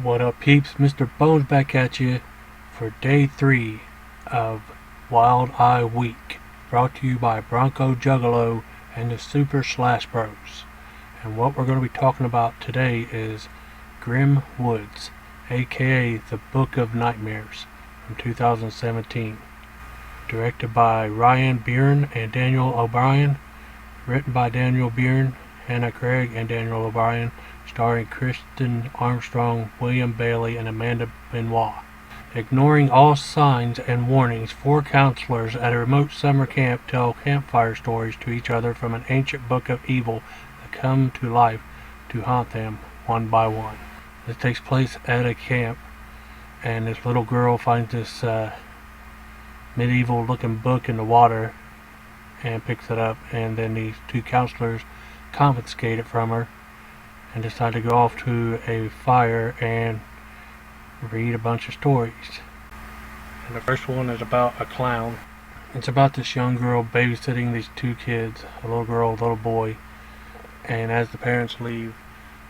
What up, peeps? Mr.Bones back at you for day 3 of Wild Eye Week, brought to you by Bronco Juggalo and the Super Slash Bros. And what we're going to be talking about today is Grim Woods, aka The Book of Nightmares, from 2017. Directed by Ryan Byrne and Daniel O'Brien, written by Daniel Byrne, Hannah Craig, and Daniel O'Brien, starring Kristen Armstrong, William Bailey, and Amanda Benoit. Ignoring all signs and warnings, 4 counselors at a remote summer camp tell campfire stories to each other from an ancient book of evil that come to life to haunt them one by one. This takes place at a camp, and this little girl finds this medieval looking book in the water and picks it up, and then these 2 counselors confiscate it from her and decide to go off to a fire and read a bunch of stories. And the first one is about a clown. It's about this young girl babysitting these 2 kids, a little girl, a little boy, and as the parents leave,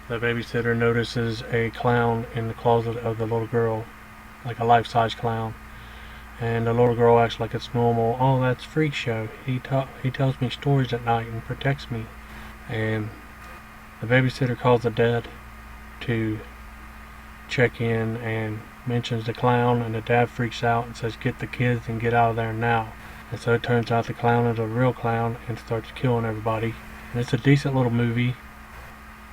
the babysitter notices a clown in the closet of the little girl, like a life-size clown. And the little girl acts like it's normal. Oh, that's Freak Show. He tells me stories at night and protects me. And the babysitter calls the dad to check in and mentions the clown, and the dad freaks out and says, "Get the kids and get out of there now." And so it turns out the clown is a real clown and starts killing everybody. And it's a decent little movie.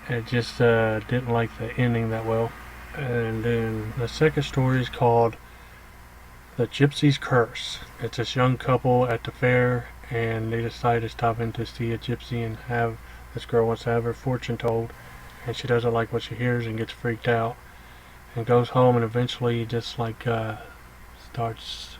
It just didn't like the ending that well. And then the second story is called The Gypsys Curse. It's this young couple at the fair, and they decide to stop in to see a gypsy, and have this girl wants to have her fortune told, and she doesn't like what she hears and gets freaked out and goes home, and eventually just like starts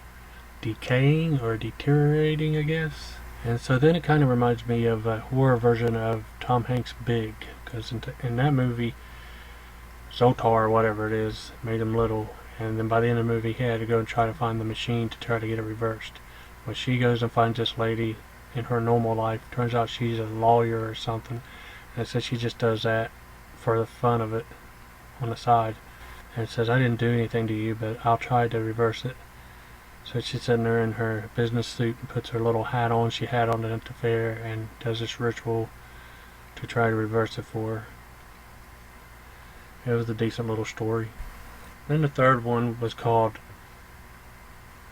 decaying or deteriorating, I guess. And so then it kind of reminds me of a horror version of Tom Hanks' Big, because in that movie, Zoltar or whatever it is made him little, and then by the end of the movie he had to go and try to find the machine to try to get it reversed. When she goes and finds this lady in her normal life, turns out she's a lawyer or something, and so she just does that for the fun of it on the side, and says, "I didn't do anything to you, but I'll try to reverse it." So she's sitting there in her business suit and puts her little hat on she had on at the fair, and does this ritual to try to reverse it for her. It was a decent little story. Then the third one was called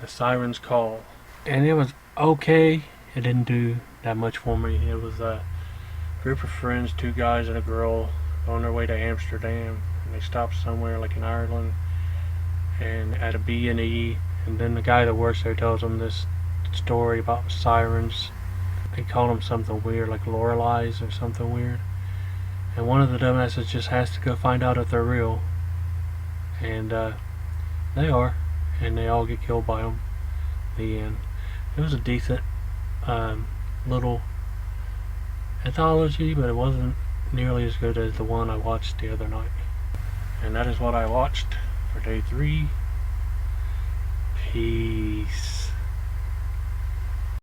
The Sirens Call, and it was okay. It didn't do that much for me. It was a group of friends, 2 guys and a girl, on their way to Amsterdam, and they stopped somewhere like in Ireland and at a B&E, and then the guy that works there tells them this story about sirens. They call them something weird, like Loreleis or something weird, and one of the dumbasses just has to go find out if they're real, and they are, and they all get killed by them. The end. It was a decent little anthology, but it wasn't nearly as good as the one I watched the other night. And that is what I watched for day 3. Peace.